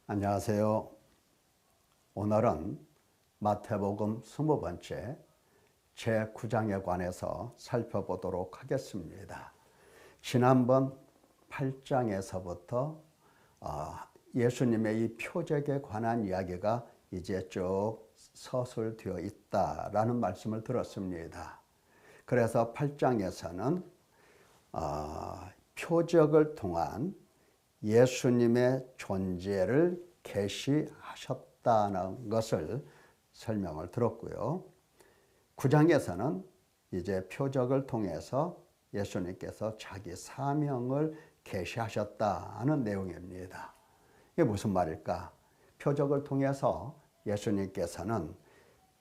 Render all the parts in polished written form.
안녕하세요. 오늘은 마태복음 20번째 제9장에 관해서 살펴보도록 하겠습니다. 지난번 8장에서부터 예수님의 이 표적에 관한 이야기가 이제 쭉 서술되어 있다라는 말씀을 들었습니다. 그래서 8장에서는 표적을 통한 예수님의 존재를 계시하셨다는 것을 설명을 들었고요. 9장에서는 이제 표적을 통해서 예수님께서 자기 사명을 계시하셨다는 내용입니다. 이게 무슨 말일까? 표적을 통해서 예수님께서는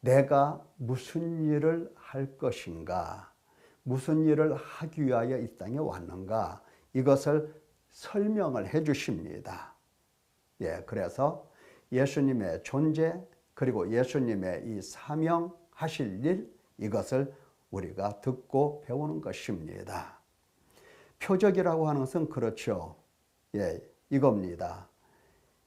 내가 무슨 일을 할 것인가, 무슨 일을 하기 위하여 이 땅에 왔는가, 이것을 설명을 해 주십니다. 그래서 예수님의 존재 그리고 예수님의 이 사명하실 일, 이것을 우리가 듣고 배우는 것입니다. 표적이라고 하는 것은 그렇죠. 이겁니다.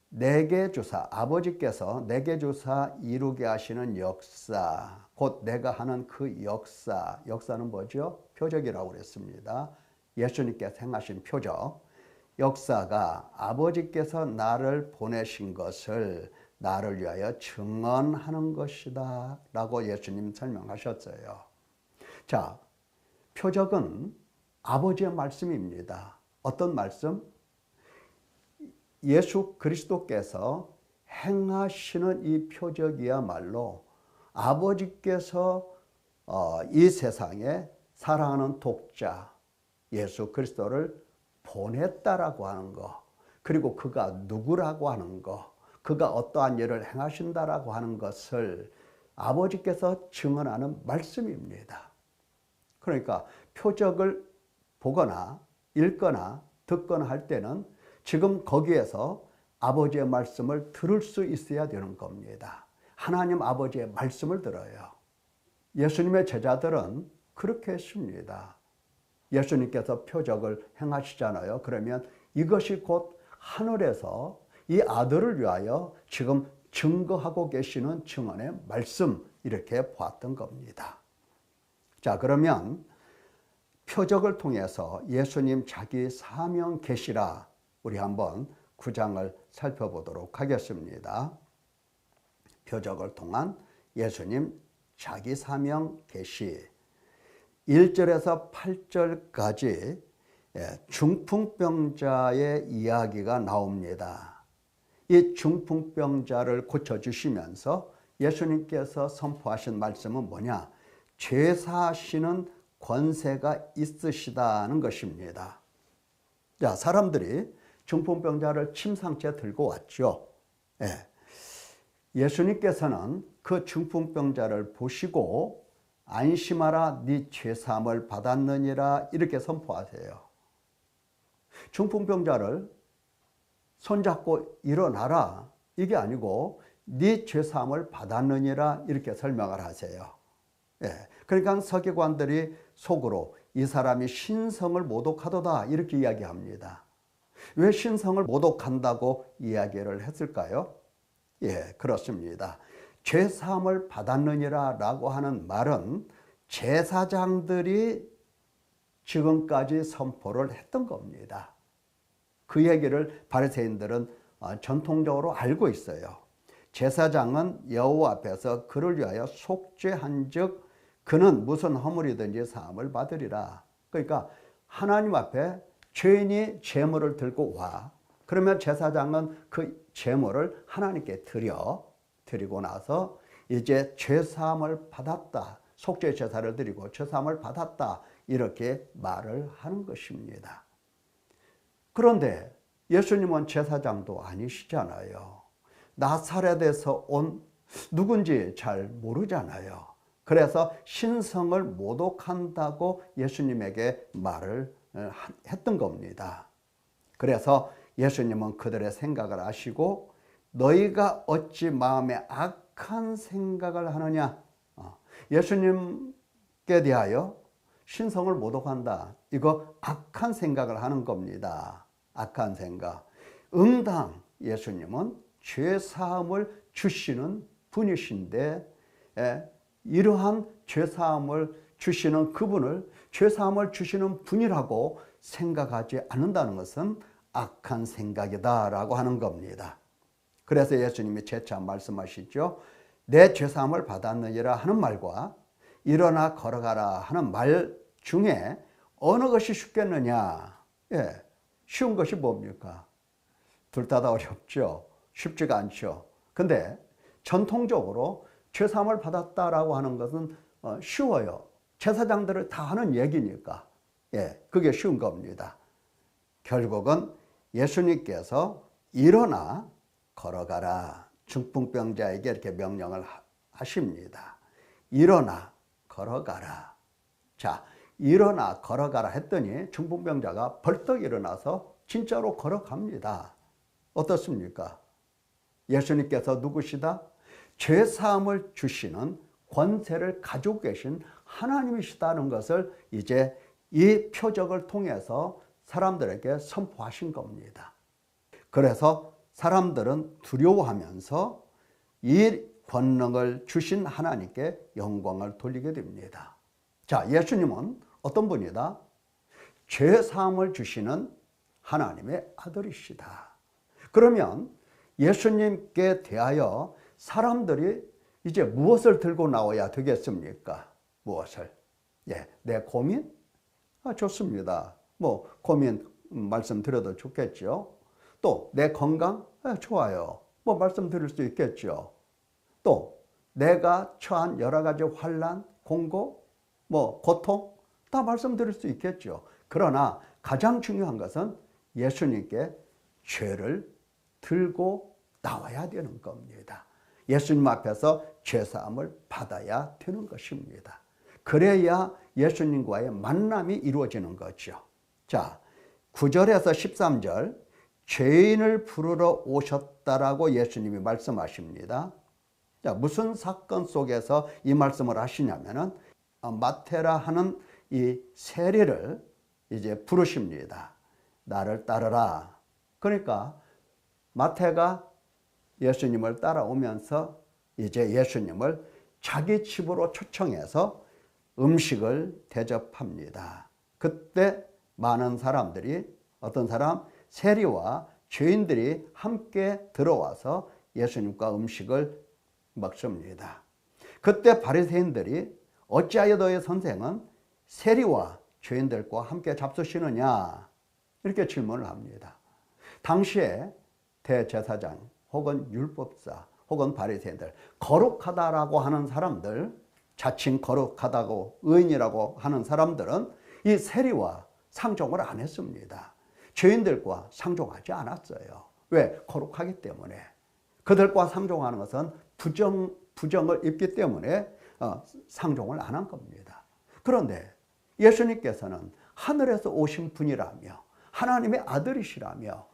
내게 주사, 아버지께서 내게 주사 이루게 하시는 역사, 곧 내가 하는 그 역사는 뭐죠? 표적이라고 그랬습니다. 예수님께서 행하신 표적, 역사가 아버지께서 나를 보내신 것을 나를 위하여 증언하는 것이다 라고 예수님 설명하셨어요. 자, 표적은 아버지의 말씀입니다. 어떤 말씀? 예수 그리스도께서 행하시는 이 표적이야말로 아버지께서 이 세상에 사랑하는 독자 예수 그리스도를 보냈다라고 하는 거, 그리고 그가 누구라고 하는 거, 그가 어떠한 일을 행하신다라고 하는 것을 아버지께서 증언하는 말씀입니다. 그러니까 표적을 보거나 읽거나 듣거나 할 때는 지금 거기에서 아버지의 말씀을 들을 수 있어야 되는 겁니다. 하나님 아버지의 말씀을 들어요. 예수님의 제자들은 그렇게 했습니다. 예수님께서 표적을 행하시잖아요. 그러면 이것이 곧 하늘에서 이 아들을 위하여 지금 증거하고 계시는 증언의 말씀, 이렇게 보았던 겁니다. 자, 그러면 표적을 통해서 예수님 자기 사명 계시라, 우리 한번 9장을 살펴보도록 하겠습니다. 표적을 통한 예수님 자기 사명 계시. 1절에서 8절까지 중풍병자의 이야기가 나옵니다. 이 중풍병자를 고쳐주시면서 예수님께서 선포하신 말씀은 뭐냐? 죄 사하시는 권세가 있으시다는 것입니다. 자, 사람들이 중풍병자를 침상째 들고 왔죠. 예수님께서는 그 중풍병자를 보시고 안심하라, 네 죄사함을 받았느니라, 이렇게 선포하세요. 중풍병자를 손잡고 일어나라, 이게 아니고 네 죄사함을 받았느니라, 이렇게 설명을 하세요. 그러니까 서기관들이 속으로 이 사람이 신성을 모독하도다, 이렇게 이야기합니다. 왜 신성을 모독한다고 이야기를 했을까요? 그렇습니다. 죄사함을 받았느니라 라고 하는 말은 제사장들이 지금까지 선포를 했던 겁니다. 그 얘기를 바리새인들은 전통적으로 알고 있어요. 제사장은 여호와 앞에서 그를 위하여 속죄한 즉 그는 무슨 허물이든지 사함을 받으리라. 그러니까 하나님 앞에 죄인이 제물을 들고 와. 그러면 제사장은 그 제물을 하나님께 드리고 나서 이제 죄사함을 받았다, 속죄 제사를 드리고 죄사함을 받았다, 이렇게 말을 하는 것입니다. 그런데 예수님은 제사장도 아니시잖아요. 나사렛에서 온 누군지 잘 모르잖아요. 그래서 신성을 모독한다고 예수님에게 말을 했던 겁니다. 그래서 예수님은 그들의 생각을 아시고 너희가 어찌 마음에 악한 생각을 하느냐? 예수님께 대하여 신성을 모독한다, 이거 악한 생각을 하는 겁니다. 악한 생각. 응당 예수님은 죄사함을 주시는 분이신데 이러한 죄사함을 주시는 그분을 죄사함을 주시는 분이라고 생각하지 않는다는 것은 악한 생각이다라고 하는 겁니다. 그래서 예수님이 재차 말씀하시죠. 내 죄사함을 받았느니라 하는 말과 일어나 걸어가라 하는 말 중에 어느 것이 쉽겠느냐? 쉬운 것이 뭡니까? 둘 다 어렵죠. 쉽지가 않죠. 근데 전통적으로 죄사함을 받았다라고 하는 것은 쉬워요. 제사장들을 다 하는 얘기니까. 그게 쉬운 겁니다. 결국은 예수님께서 일어나 걸어가라. 중풍병자에게 이렇게 명령을 하십니다. 일어나 걸어가라. 자, 일어나 걸어가라 했더니 중풍병자가 벌떡 일어나서 진짜로 걸어갑니다. 어떻습니까? 예수님께서 누구시다? 죄사함을 주시는 권세를 가지고 계신 하나님이시다는 것을 이제 이 표적을 통해서 사람들에게 선포하신 겁니다. 그래서 사람들은 두려워하면서 이 권능을 주신 하나님께 영광을 돌리게 됩니다. 자, 예수님은 어떤 분이다? 죄사함을 주시는 하나님의 아들이시다. 그러면 예수님께 대하여 사람들이 이제 무엇을 들고 나와야 되겠습니까? 무엇을? 내 고민? 좋습니다. 뭐 고민 말씀드려도 좋겠죠. 또 내 건강? 좋아요. 뭐 말씀드릴 수 있겠죠. 또 내가 처한 여러 가지 환난, 공고, 뭐 고통 다 말씀드릴 수 있겠죠. 그러나 가장 중요한 것은 예수님께 죄를 들고 나와야 되는 겁니다. 예수님 앞에서 죄사함을 받아야 되는 것입니다. 그래야 예수님과의 만남이 이루어지는 거죠. 자, 9절에서 13절 죄인을 부르러 오셨다라고 예수님이 말씀하십니다. 자, 무슨 사건 속에서 이 말씀을 하시냐면은 마태라 하는 이 세리를 이제 부르십니다. 나를 따르라. 그러니까 마태가 예수님을 따라오면서 이제 예수님을 자기 집으로 초청해서 음식을 대접합니다. 그때 많은 사람들이 어떤 사람? 세리와 죄인들이 함께 들어와서 예수님과 음식을 먹습니다. 그때 바리새인들이 어찌하여 너의 선생은 세리와 죄인들과 함께 잡수시느냐? 이렇게 질문을 합니다. 당시에 대제사장 혹은 율법사 혹은 바리새인들, 거룩하다라고 하는 사람들, 자칭 거룩하다고 의인이라고 하는 사람들은 이 세리와 상종을 안 했습니다. 죄인들과 상종하지 않았어요. 왜? 거룩하기 때문에. 그들과 상종하는 것은 부정을 입기 때문에 상종을 안 한 겁니다. 그런데 예수님께서는 하늘에서 오신 분이라며 하나님의 아들이시라며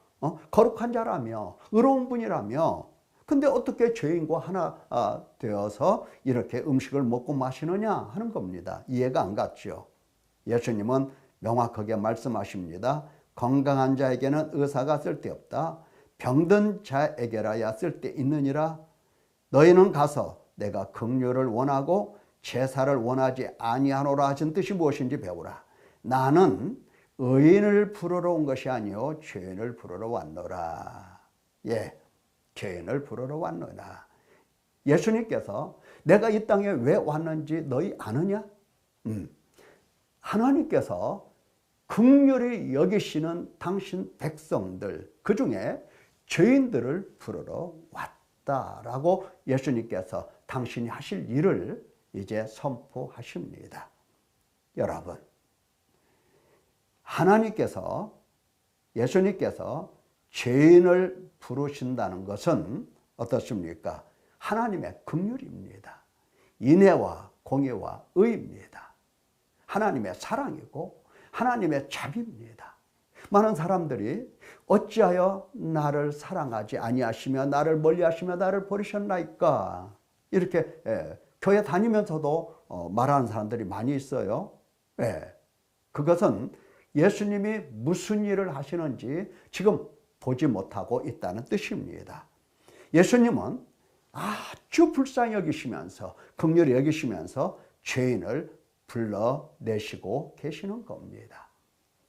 거룩한 자라며 의로운 분이라며 근데 어떻게 죄인과 하나 되어서 이렇게 음식을 먹고 마시느냐 하는 겁니다. 이해가 안 갔죠. 예수님은 명확하게 말씀하십니다. 건강한 자에게는 의사가 쓸데없다. 병든 자에게라야 쓸데있느니라. 너희는 가서 내가 긍휼을 원하고 제사를 원하지 아니하노라 하신 뜻이 무엇인지 배우라. 나는 의인을 부르러 온 것이 아니요 죄인을 부르러 왔노라. 죄인을 부르러 왔노라. 예수님께서 내가 이 땅에 왜 왔는지 너희 아느냐? 하나님께서 긍휼히 여기시는 당신 백성들, 그 중에 죄인들을 부르러 왔다라고 예수님께서 당신이 하실 일을 이제 선포하십니다. 여러분, 하나님께서, 예수님께서 죄인을 부르신다는 것은 어떻습니까? 하나님의 긍휼입니다. 인애와 공의와 의입니다. 하나님의 사랑이고 하나님의 자비입니다. 많은 사람들이 어찌하여 나를 사랑하지 아니하시며 나를 멀리하시며 나를 버리셨나이까 이렇게 교회 다니면서도 말하는 사람들이 많이 있어요. 그것은 예수님이 무슨 일을 하시는지 지금 보지 못하고 있다는 뜻입니다. 예수님은 아주 불쌍히 여기시면서 긍휼히 여기시면서 죄인을 불러내시고 계시는 겁니다.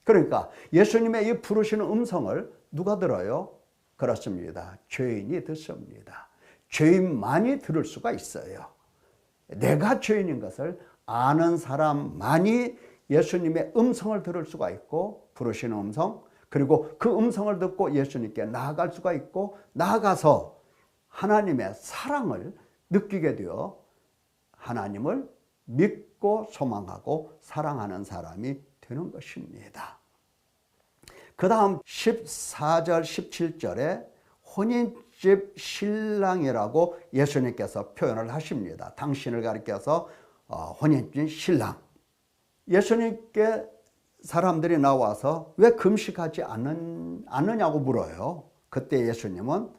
그러니까 예수님의 이 부르시는 음성을 누가 들어요? 그렇습니다. 죄인이 듣습니다. 죄인만이 들을 수가 있어요. 내가 죄인인 것을 아는 사람만이 예수님의 음성을 들을 수가 있고, 부르시는 음성, 그리고 그 음성을 듣고 예수님께 나아갈 수가 있고, 나아가서 하나님의 사랑을 느끼게 되어 하나님을 믿고 소망하고 사랑하는 사람이 되는 것입니다. 그 다음 14절 17절에 혼인집 신랑이라고 예수님께서 표현을 하십니다. 당신을 가리켜서 혼인집 신랑. 예수님께 사람들이 나와서 왜 금식하지 않느냐고 물어요. 그때 예수님은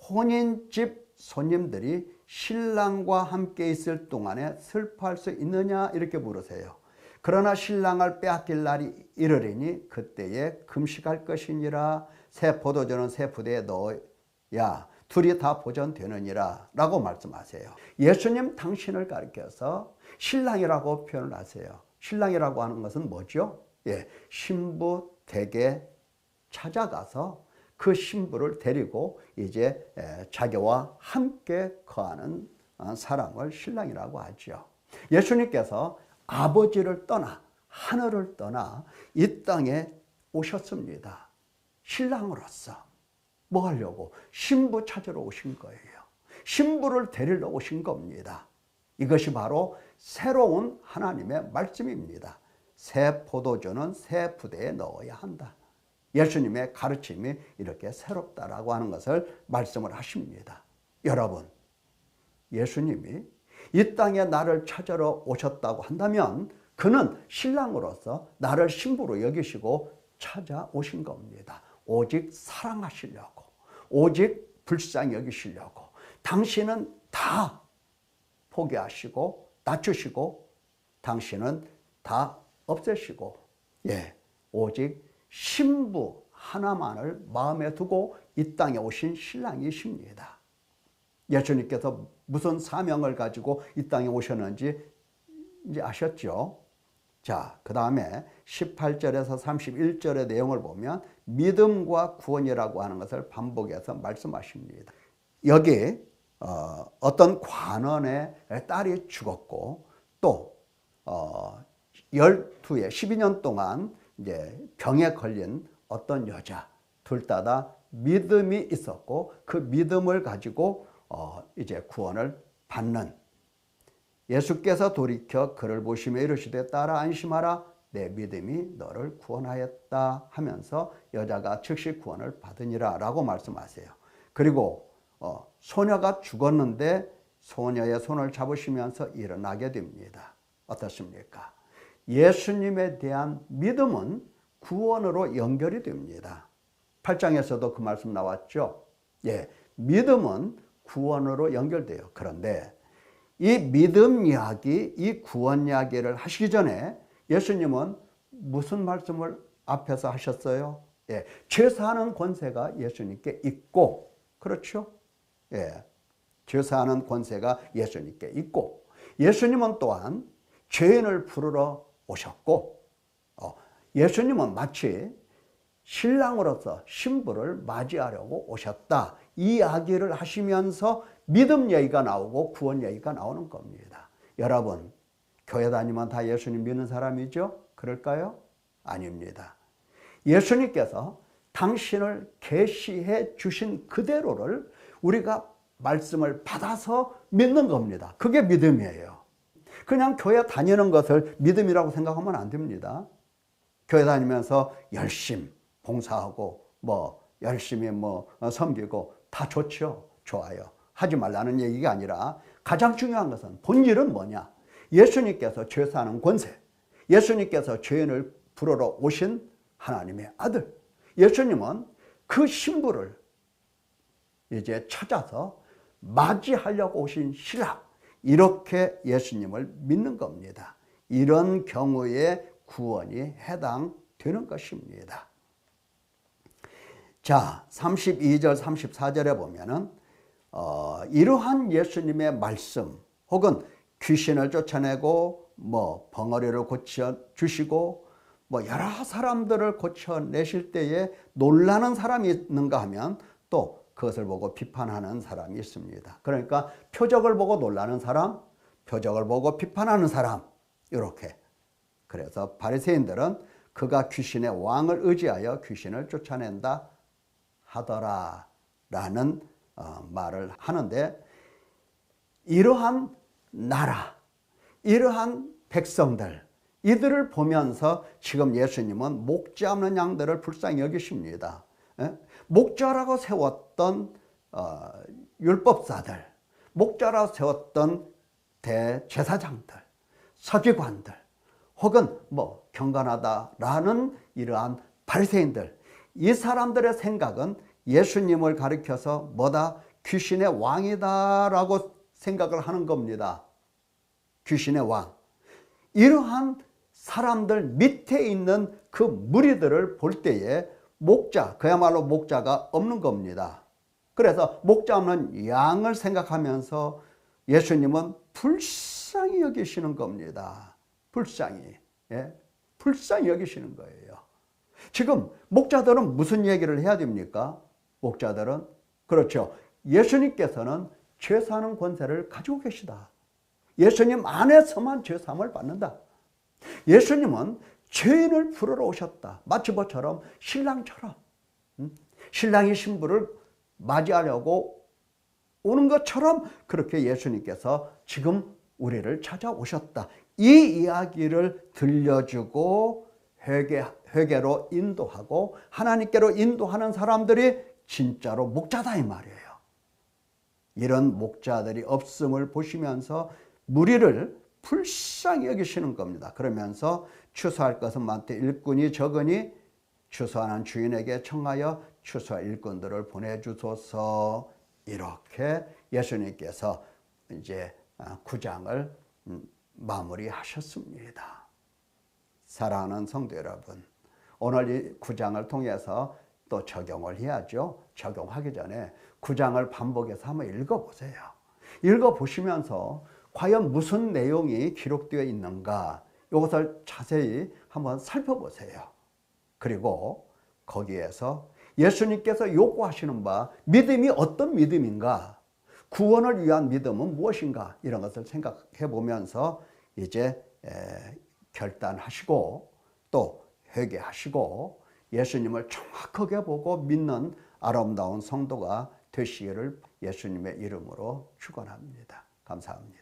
혼인집 손님들이 신랑과 함께 있을 동안에 슬퍼할 수 있느냐 이렇게 물으세요. 그러나 신랑을 빼앗길 날이 이르리니 그때에 금식할 것이니라. 새 포도주는 새 부대에 넣어야 둘이 다 보존되느니라 라고 말씀하세요. 예수님 당신을 가리켜서 신랑이라고 표현을 하세요. 신랑이라고 하는 것은 뭐죠? 신부 댁에 찾아가서 그 신부를 데리고 이제 자기와 함께 거하는 사람을 신랑이라고 하죠. 예수님께서 아버지를 떠나 하늘을 떠나 이 땅에 오셨습니다. 신랑으로서 뭐 하려고? 신부 찾으러 오신 거예요. 신부를 데리러 오신 겁니다. 이것이 바로 새로운 하나님의 말씀입니다. 새 포도주는 새 부대에 넣어야 한다. 예수님의 가르침이 이렇게 새롭다라고 하는 것을 말씀을 하십니다. 여러분, 예수님이 이 땅에 나를 찾으러 오셨다고 한다면 그는 신랑으로서 나를 신부로 여기시고 찾아오신 겁니다. 오직 사랑하시려고, 오직 불쌍히 여기시려고. 당신은 다 포기하시고 낮추시고 당신은 다 없애시고 오직 신부 하나만을 마음에 두고 이 땅에 오신 신랑이십니다. 예수님께서 무슨 사명을 가지고 이 땅에 오셨는지 이제 아셨죠? 자, 그 다음에 18절에서 31절의 내용을 보면 믿음과 구원이라고 하는 것을 반복해서 말씀하십니다. 여기 어떤 관원의 딸이 죽었고 또 12년 동안 이제 병에 걸린 어떤 여자 둘 다 믿음이 있었고 그 믿음을 가지고 이제 구원을 받는, 예수께서 돌이켜 그를 보시며 이르시되 딸아 안심하라 내 믿음이 너를 구원하였다 하면서 여자가 즉시 구원을 받으니라 라고 말씀하세요. 그리고 소녀가 죽었는데 소녀의 손을 잡으시면서 일어나게 됩니다. 어떻습니까? 예수님에 대한 믿음은 구원으로 연결이 됩니다. 8장에서도 그 말씀 나왔죠. 믿음은 구원으로 연결돼요. 그런데 이 믿음 이야기, 이 구원 이야기를 하시기 전에 예수님은 무슨 말씀을 앞에서 하셨어요? 죄 사하는 권세가 예수님께 있고, 그렇죠? 죄 사하는 권세가 예수님께 있고, 예수님은 또한 죄인을 부르러 오셨고, 예수님은 마치 신랑으로서 신부를 맞이하려고 오셨다. 이 이야기를 하시면서 믿음 얘기가 나오고 구원 얘기가 나오는 겁니다. 여러분, 교회 다니면 다 예수님 믿는 사람이죠? 그럴까요? 아닙니다. 예수님께서 당신을 계시해 주신 그대로를 우리가 말씀을 받아서 믿는 겁니다. 그게 믿음이에요. 그냥 교회 다니는 것을 믿음이라고 생각하면 안 됩니다. 교회 다니면서 열심히 봉사하고 열심히 섬기고 다 좋죠. 좋아요. 하지 말라는 얘기가 아니라 가장 중요한 것은 본질은 뭐냐? 예수님께서 죄 사하는 권세, 예수님께서 죄인을 부르러 오신 하나님의 아들, 예수님은 그 신부를 이제 찾아서 맞이하려고 오신 신랑, 이렇게 예수님을 믿는 겁니다. 이런 경우에 구원이 해당되는 것입니다. 자, 32절 34절에 보면은 이러한 예수님의 말씀 혹은 귀신을 쫓아내고 뭐 벙어리를 고쳐 주시고 뭐 여러 사람들을 고쳐내실 때에 놀라는 사람이 있는가 하면 또 그것을 보고 비판하는 사람이 있습니다. 그러니까 표적을 보고 놀라는 사람, 표적을 보고 비판하는 사람, 이렇게. 그래서 바리새인들은 그가 귀신의 왕을 의지하여 귀신을 쫓아낸다 하더라 라는 말을 하는데, 이러한 나라, 이러한 백성들, 이들을 보면서 지금 예수님은 목자 없는 양들을 불쌍히 여기십니다. 목자라고 세웠던 율법사들, 목자라고 세웠던 대제사장들, 서기관들, 혹은 뭐 경건하다라는 이러한 바리새인들, 이 사람들의 생각은 예수님을 가리켜서 뭐다? 귀신의 왕이다라고 생각을 하는 겁니다. 귀신의 왕. 이러한 사람들 밑에 있는 그 무리들을 볼 때에 목자, 그야말로 목자가 없는 겁니다. 그래서 목자 없는 양을 생각하면서 예수님은 불쌍히 여기시는 겁니다. 불쌍히. 예? 불쌍히 여기시는 거예요. 지금 목자들은 무슨 얘기를 해야 됩니까? 목자들은, 그렇죠, 예수님께서는 죄사하는 권세를 가지고 계시다. 예수님 안에서만 죄사함을 받는다. 예수님은 죄인을 부르러 오셨다. 마치 뭐처럼? 신랑처럼. 신랑이 신부를 맞이하려고 오는 것처럼 그렇게 예수님께서 지금 우리를 찾아오셨다. 이 이야기를 들려주고 회개로 인도하고 하나님께로 인도하는 사람들이 진짜로 목자다 이 말이에요. 이런 목자들이 없음을 보시면서 무리를 불쌍히 여기시는 겁니다. 그러면서 추수할 것은 많되 일꾼이 적으니 추수하는 주인에게 청하여 추수할 일꾼들을 보내주소서. 이렇게 예수님께서 이제 9장을 마무리하셨습니다. 사랑하는 성도 여러분, 오늘 이 9장을 통해서 또 적용을 해야죠. 적용하기 전에 9장을 반복해서 한번 읽어보세요. 읽어보시면서 과연 무슨 내용이 기록되어 있는가, 이것을 자세히 한번 살펴보세요. 그리고 거기에서 예수님께서 요구하시는 바 믿음이 어떤 믿음인가, 구원을 위한 믿음은 무엇인가, 이런 것을 생각해 보면서 이제 결단하시고 또 회개하시고 예수님을 정확하게 보고 믿는 아름다운 성도가 되시기를 예수님의 이름으로 축원합니다. 감사합니다.